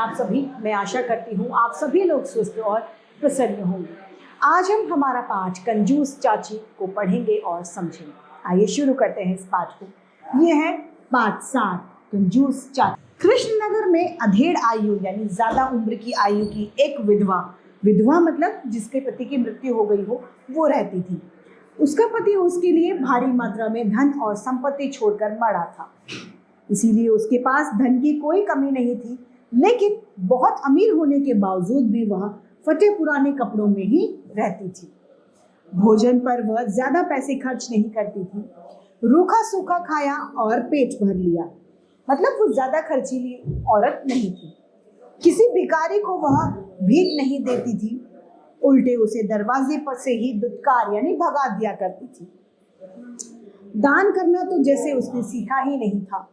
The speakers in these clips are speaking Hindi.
आप सभी। मैं आशा करती हूँ आप सभी लोग स्वस्थ और प्रसन्न होंगे। आज हम हमारा पाठ कंजूस चाची को पढ़ेंगे और समझेंगे। आइए शुरू करते हैं इस पाठ को। ये है पाठ 7, कंजूस चाची। कृष्णनगर में अधेड़ आयु यानी ज्यादा उम्र की आयु की एक विधवा मतलब जिसके पति की मृत्यु हो गई हो, वो रहती थी। उसका पति उसके लिए भारी मात्रा में धन और संपत्ति छोड़कर मरा था, इसीलिए उसके पास धन की कोई कमी नहीं थी। लेकिन बहुत अमीर होने के बावजूद भी वह फटे पुराने कपड़ों में ही रहती थी। भोजन पर वह ज्यादा पैसे खर्च नहीं करती थी। रूखा सूखा खाया और पेट भर लिया, मतलब वो ज्यादा खर्चीली औरत नहीं थी। किसी भिखारी को वह भीख नहीं देती थी, उल्टे उसे दरवाजे पर से ही दुत्कार यानी भगा दिया करती थी। दान करना तो जैसे उसने सीखा ही नहीं था।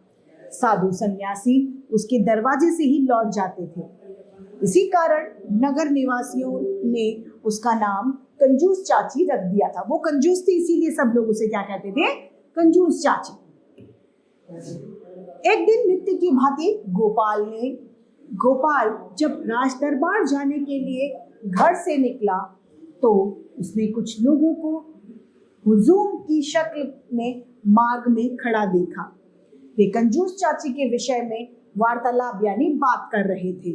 साधु सन्यासी उसके दरवाजे से ही लौट जाते थे। इसी कारण नगर निवासियों ने उसका नाम कंजूस चाची रख दिया था। वो कंजूस थी, इसीलिए सब लोग उसे क्या कहते थे? कंजूस चाची। एक दिन नित्य की भांति गोपाल जब राज दरबार जाने के लिए घर से निकला तो उसने कुछ लोगों को हुजूम की शक्ल में मार्ग में खड़ा देखा। वे कंजूस चाची के विषय में वार्तालाप यानी बात कर रहे थे।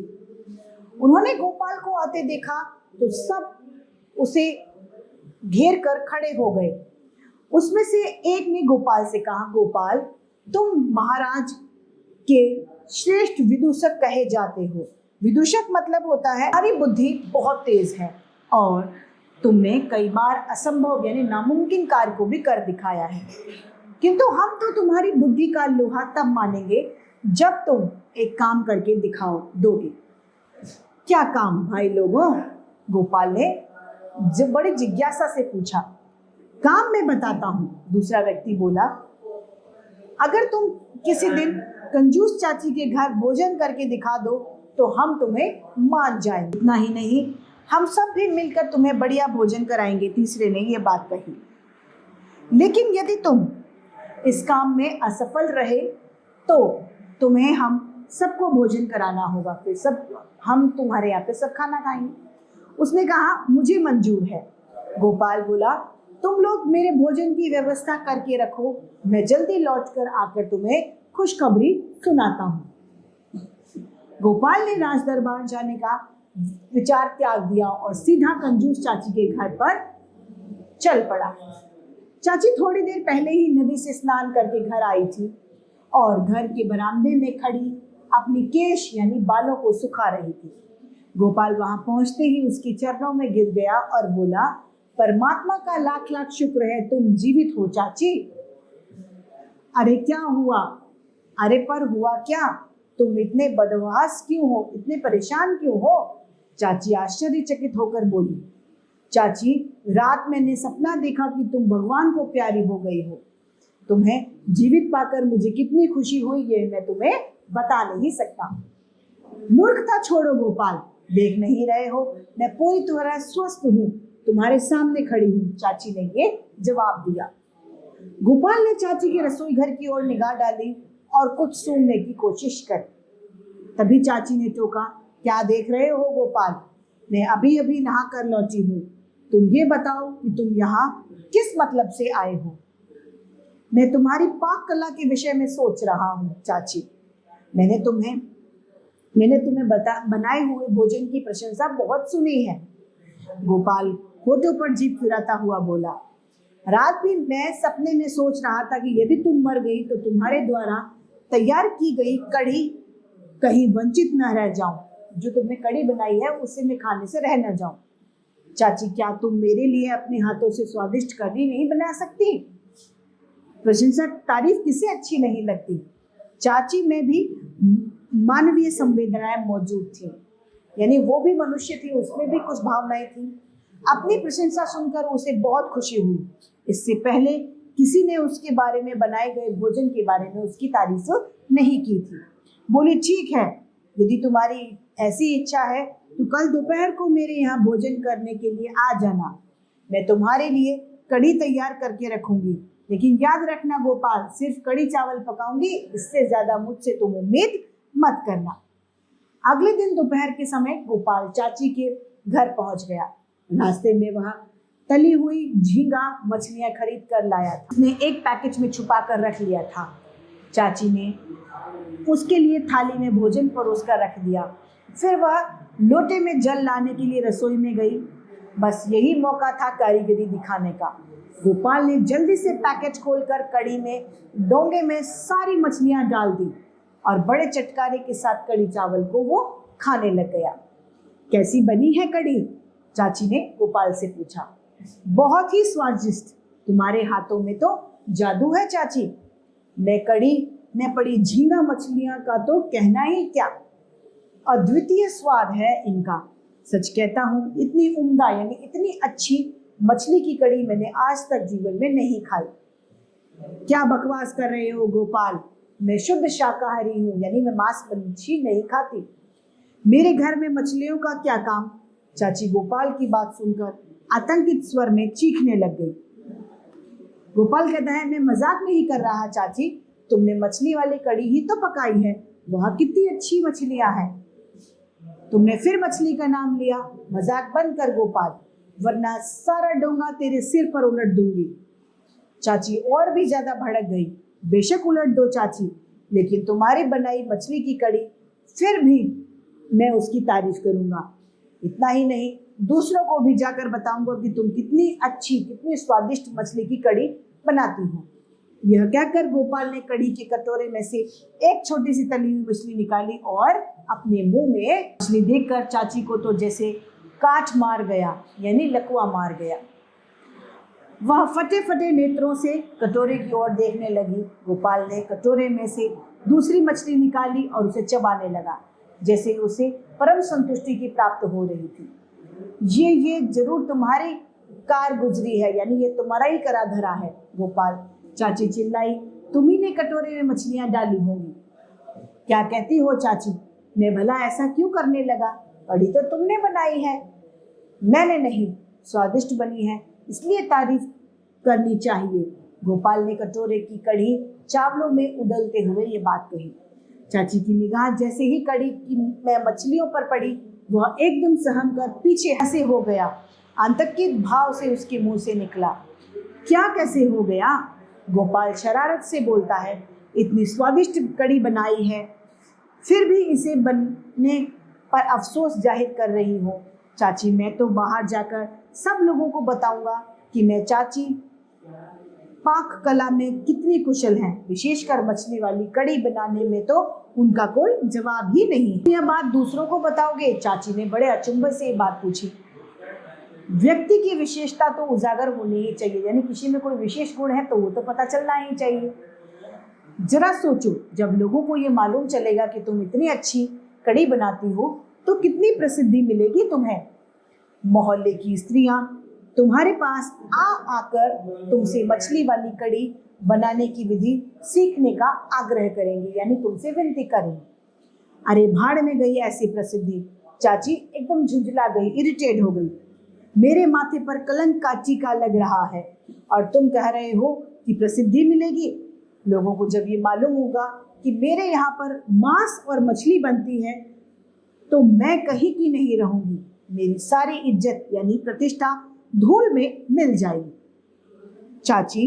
उन्होंने गोपाल को आते देखा तो सब उसे घेर कर खड़े हो गए। उसमें से एक ने गोपाल से कहा, गोपाल, तुम महाराज के श्रेष्ठ विदूषक कहे जाते हो। विदूषक मतलब होता है हमारी बुद्धि बहुत तेज है और तुमने कई बार असंभव यानी नामुमकिन कार्य को भी कर दिखाया है, किंतु हम तो तुम्हारी बुद्धि का लोहा तब मानेंगे जब तुम एक काम करके दोगे। क्या काम भाई लोगों? गोपाल ने बड़ी जिज्ञासा से पूछा। काम मैं बताता हूँ, दूसरा व्यक्ति बोला। अगर तुम किसी दिन कंजूस चाची के घर भोजन करके दिखा दो तो हम तुम्हें मान जाएंगे। इतना ही नहीं, हम सब भी मिलकर तुम्हें बढ़िया भोजन कराएंगे। तीसरे ने यह बात कही। लेकिन यदि तुम इस काम में असफल रहे तो तुम्हें हम सबको भोजन कराना होगा, फिर हम तुम्हारे यहाँ पे सब खाना खाएंगे। उसने कहा, मुझे मंजूर है। गोपाल बोला, तुम लोग मेरे भोजन की व्यवस्था करके रखो, मैं जल्दी लौटकर आकर तुम्हें खुशखबरी सुनाता हूँ। गोपाल ने राज दरबार जाने का विचार त्याग दिया और सीधा कंजूस चाची के घर पर चल पड़ा। चाची थोड़ी देर पहले ही नदी से स्नान करके घर आई थी और घर के बरामदे में खड़ी अपनी केश यानी बालों को सुखा रही थी। गोपाल वहां पहुंचते ही उसके चरणों में गिर गया और बोला, परमात्मा का लाख लाख शुक्र है तुम जीवित हो चाची। अरे क्या हुआ? अरे पर हुआ क्या? तुम इतने बदहवास क्यों हो, इतने परेशान क्यों हो? चाची आश्चर्यचकित होकर बोली, चाची, रात मैंने सपना देखा कि तुम भगवान को प्यारी हो गई हो। तुम्हें जीवित पाकर मुझे कितनी खुशी हुई ये मैं तुम्हें बता नहीं सकता। मूर्खता छोड़ो गोपाल, देख नहीं रहे हो मैं पूरी तरह स्वस्थ हूँ, तुम्हारे सामने खड़ी हूँ। चाची ने ये जवाब दिया। गोपाल ने चाची के रसोई घर की ओर निगाह डाली और कुछ सूंघने की कोशिश करी। तभी चाची ने टोका, क्या देख रहे हो गोपाल? मैं अभी अभी नहा कर लौटी हूँ। तुम ये बताओ कि तुम यहाँ किस मतलब से आए हो? मैं तुम्हारी पाक कला के विषय में सोच रहा हूँ चाची। मैंने तुम्हें बनाए हुए भोजन की प्रशंसा बहुत सुनी है। गोपाल होठों पर जीभ फिराता हुआ बोला, रात भी मैं सपने में सोच रहा था कि यदि तुम मर गई तो तुम्हारे द्वारा तैयार की गई कढ़ी कहीं वंचित न रह जाऊं। जो तुमने कढ़ी बनाई है उसे मैं खाने से रह न जाऊं। चाची, क्या तुम मेरे लिए अपने हाथों से स्वादिष्ट कढ़ी नहीं बना सकती? प्रशंसा तारीफ किसे अच्छी नहीं लगती। चाची में भी मानवीय संवेदनाएं मौजूद थी, यानी वो भी मनुष्य थी, उसमें भी कुछ भावनाएं थी। अपनी प्रशंसा सुनकर उसे बहुत खुशी हुई। इससे पहले किसी ने उसके बारे में बनाए गए भोजन के बारे में उसकी तारीफ नहीं की थी। बोली, ठीक है, यदि तुम्हारी ऐसी इच्छा है तो कल दोपहर को मेरे यहाँ भोजन करने के लिए आ जाना। मैं तुम्हारे लिए कढ़ी तैयार करके रखूंगी, लेकिन याद रखना गोपाल, सिर्फ कढ़ी चावल पकाऊंगी, इससे ज्यादा मुझसे तुम उम्मीद मत करना। अगले दिन दोपहर के समय गोपाल चाची के घर पहुंच गया। रास्ते में वह तली हुई झींगा मछलियां खरीद कर लाया था। उसने एक पैकेज में छुपा कर रख लिया था। चाची ने उसके लिए थाली में भोजन परोस कर रख दिया। फिर वह लोटे में जल लाने के लिए रसोई में गई। बस यही मौका था कारीगरी दिखाने का। गोपाल ने जल्दी से पैकेज खोलकर कड़ी में डोंगे में सारी मछलियां डाल दी और बड़े चटकारे के साथ कड़ी चावल को वो खाने लग गया। कैसी बनी है कड़ी? चाची ने गोपाल से पूछा। बहुत ही स्वादिष्ट, तुम्हारे हाथों में तो जादू है चाची। मैं कड़ी में पड़ी झींगा मछलियां का तो कहना ही क्या, अद्वितीय स्वाद है इनका। सच कहता हूँ, इतनी उम्दा यानी इतनी अच्छी मछली की कड़ी मैंने आज तक जीवन में नहीं खाई। क्या बकवास कर रहे हो गोपाल? मैं शुद्ध शाकाहारी हूँ, यानी मैं मांस मच्छी नहीं खाती। मेरे घर में मछलियों का क्या काम? चाची गोपाल की बात सुनकर आतंकित स्वर में चीखने लग गई। गोपाल कहता है, मैं मजाक नहीं कर रहा चाची, तुमने मछली वाली कड़ी ही तो पकाई है। वहाँ कितनी अच्छी मछलियां हैं। तुमने फिर मछली का नाम लिया। मजाक बंद कर गोपाल, वरना सारा डोंगा तेरे सिर पर उलट दूंगी। चाची और भी ज्यादा भड़क गई। बेशक उलट दो चाची, लेकिन तुम्हारी बनाई मछली की कड़ी फिर भी मैं उसकी तारीफ करूंगा। इतना ही नहीं, दूसरों को भी जाकर बताऊंगा कि तुम कितनी अच्छी, कितनी स्वादिष्ट मछली की कड़ी बनाती हो। यह कहकर गोपाल ने कड़ी के कटोरे में से एक छोटी सी तली हुई मछली निकाली और अपने मुंह में मछली देखकर चाची को तो जैसे काठ मार गया, यानी लकवा मार गया। वह फटे फटे नेत्रों से कटोरे की ओर देखने लगी। गोपाल ने कटोरे में से दूसरी मछली निकाली और उसे चबाने लगा, जैसे उसे परम संतुष्टि की प्राप्त हो रही थी। ये जरूर तुम्हारी कार गुजरी है, यानी ये तुम्हारा ही करा धरा है गोपाल। चाची चिल्लाई, तुम ही ने कटोरे में मछलियां डाली होंगी। क्या कहती हो चाची? मैं भला ऐसा क्यों करने लगा? कड़ी तो तुमने बनाई है, मैंने नहीं। स्वादिष्ट बनी है, इसलिए तारीफ करनी चाहिए। गोपाल ने कटोरे की कड़ी चावलों में उड़लते हुए ये बात कही। चाची की निगाह जैसे ही कड़ी की में मछलियों पर पड़ी, वह एकदम सहम कर पीछे हंसे हो गया। आतंकित भाव से उसके मुंह से निकला, क्या कैसे हो गया? गोपाल शरारत से बोलता है, इतनी स्वादिष्ट कड़ी बनाई है, फिर भी इसे बनने पर अफसोस जाहिर कर रही हो। चाची, मैं तो बाहर जाकर सब लोगों को बताऊंगा कि मैं चाची पाक कला में कितनी कुशल हैं, विशेषकर मछली वाली कड़ी बनाने में तो उनका कोई जवाब ही नहीं। यह बात दूसरों को बताओगे? चाची ने बड़े अचंभे से बात पूछी। व्यक्ति की विशेषता तो उजागर होनी ही चाहिए, यानी किसी में कोई विशेष गुण है तो वो तो पता चलना ही चाहिए। जरा सोचो, जब लोगों को ये मालूम चलेगा कि तुम इतनी अच्छी कड़ी बनाती हो तो कितनी प्रसिद्धि मिलेगी तुम्हें। मोहल्ले की स्त्रियां तुम्हारे पास आकर तुमसे मछली वाली कड़ी बनाने की विधि सीखने का आग्रह करेंगी, यानी तुमसे विनती करेंगी। अरे भाड़ में गई ऐसी प्रसिद्धि। चाची एकदम झुंझला गई, इरिटेट हो गई। मेरे माथे पर कलंक का टीका लग रहा है और तुम कह रहे हो कि प्रसिद्धि मिलेगी। लोगों को जब ये मालूम होगा कि मेरे यहाँ पर मांस और मछली बनती है तो मैं कहीं की नहीं रहूंगी। मेरी सारी इज्जत यानी प्रतिष्ठा धूल में मिल जाएगी। चाची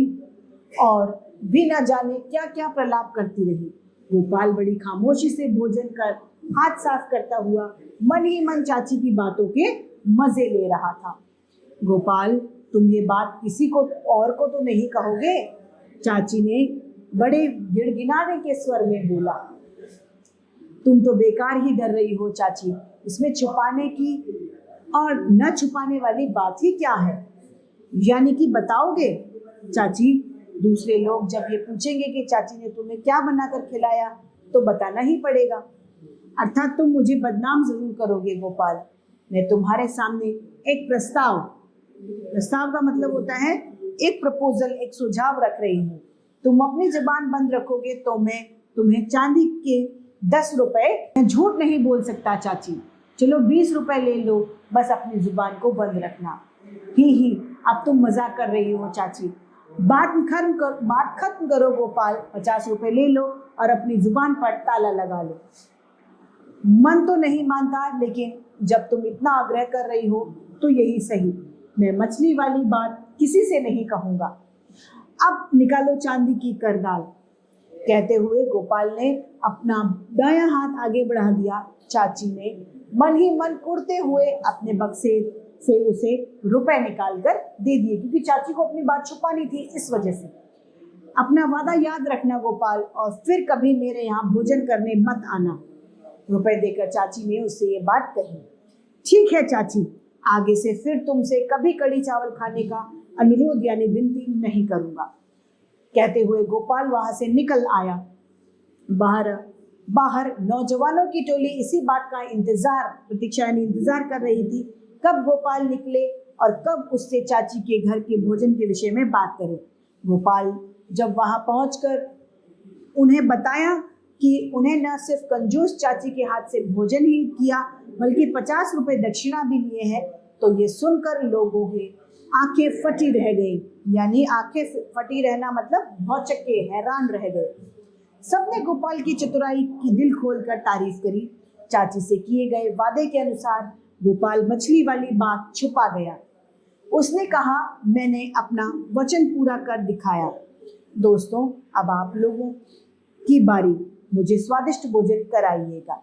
और भी न जाने क्या क्या प्रलाप करती रही। गोपाल बड़ी खामोशी से भोजन कर हाथ साफ करता हुआ मन ही मन चाची की बातों के मजे ले रहा था। गोपाल, तुम ये बात किसी को और को तो नहीं कहोगे? चाची ने बड़े गिड़गिड़ाने के स्वर में बोला। तुम तो बेकार ही डर रही हो चाची, इसमें छुपाने की और न छुपाने वाली बात ही क्या है? यानी कि बताओगे? चाची, दूसरे लोग जब ये पूछेंगे कि चाची ने तुम्हें क्या बनाकर खिलाया तो बताना ही पड़ेगा। अर्थात तुम मुझे बदनाम जरूर करोगे गोपाल। मैं तुम्हारे सामने एक प्रस्ताव का मतलब होता है एक प्रपोजल, एक सुझाव रख रही हूँ। तुम अपनी जबान बंद रखोगे तो मैं तुम्हें चांदी के 10 रुपए, मैं झूठ नहीं बोल सकता चाची, चलो 20 रुपए ले लो, बस अपनी जुबान को बंद रखना। ही अब तुम मजाक कर रही हो चाची। बात खत्म करो गोपाल, 50 रुपए ले लो और अपनी जुबान पर ताला लगा लो। मन तो नहीं मानता, लेकिन जब तुम इतना आग्रह कर रही हो तो यही सही। मैं मछली वाली बात किसी से नहीं कहूँगा। अब निकालो चांदी की करदाल। कहते हुए गोपाल ने अपना दायां हाथ आगे बढ़ा दिया। चाची ने मन ही मन कुड़ते हुए अपने बक्से से उसे रुपए निकाल कर दे दिए, क्योंकि चाची को अपनी बात छुपानी थी, इस वजह से। अपना वादा याद रखना गोपाल, और फिर कभी मेरे यहाँ भोजन करने मत आना। रुपए देकर चाची ने उससे ये बात कही। ठीक है चाची, आगे से फिर तुमसे कभी कड़ी चावल खाने का अनुरोध यानी विनती नहीं करूंगा। कहते हुए गोपाल वहां से निकल आया। बाहर नौजवानों की टोली इसी बात का प्रतीक्षा यानी इंतजार कर रही थी, कब गोपाल निकले और कब उससे चाची के घर के भोजन के विषय में बात करे। गोपाल जब वहां पहुंचकर उन्हें बताया कि उन्हें न सिर्फ कंजूस चाची के हाथ से भोजन ही किया, बल्कि 50 रुपए दक्षिणा भी लिए हैं, तो ये सुनकर लोगों की आंखें फटी रह गई। यानी आंखें फटी रहना मतलब भौचक्के, हैरान रह गए। सबने गोपाल की चतुराई की दिल खोलकर तारीफ करी। चाची से किए गए वादे के अनुसार गोपाल मछली वाली बात छुपा गया। उसने कहा, मैंने अपना वचन पूरा कर दिखाया। दोस्तों, अब आप लोगों की बारी, मुझे स्वादिष्ट भोजन कराइएगा।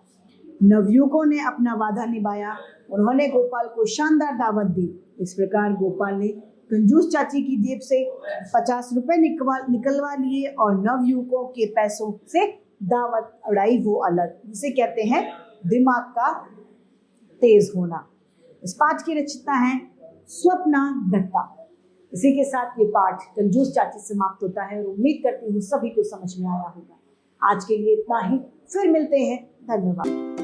नवयुवकों ने अपना वादा निभाया। उन्होंने गोपाल को शानदार दावत दी। इस प्रकार गोपाल ने कंजूस चाची की जेब से 50 रुपए निकलवा लिए और नवयुवकों के पैसों से दावत उड़ाई, वो अलग, जिसे कहते हैं दिमाग का तेज होना। इस पाठ की रचयिता है स्वप्ना दत्ता। इसी के साथ ये पाठ कंजूस चाची समाप्त होता है और उम्मीद करती हूँ सभी को समझ में आया होगा। आज के लिए इतना ही, फिर मिलते हैं। धन्यवाद।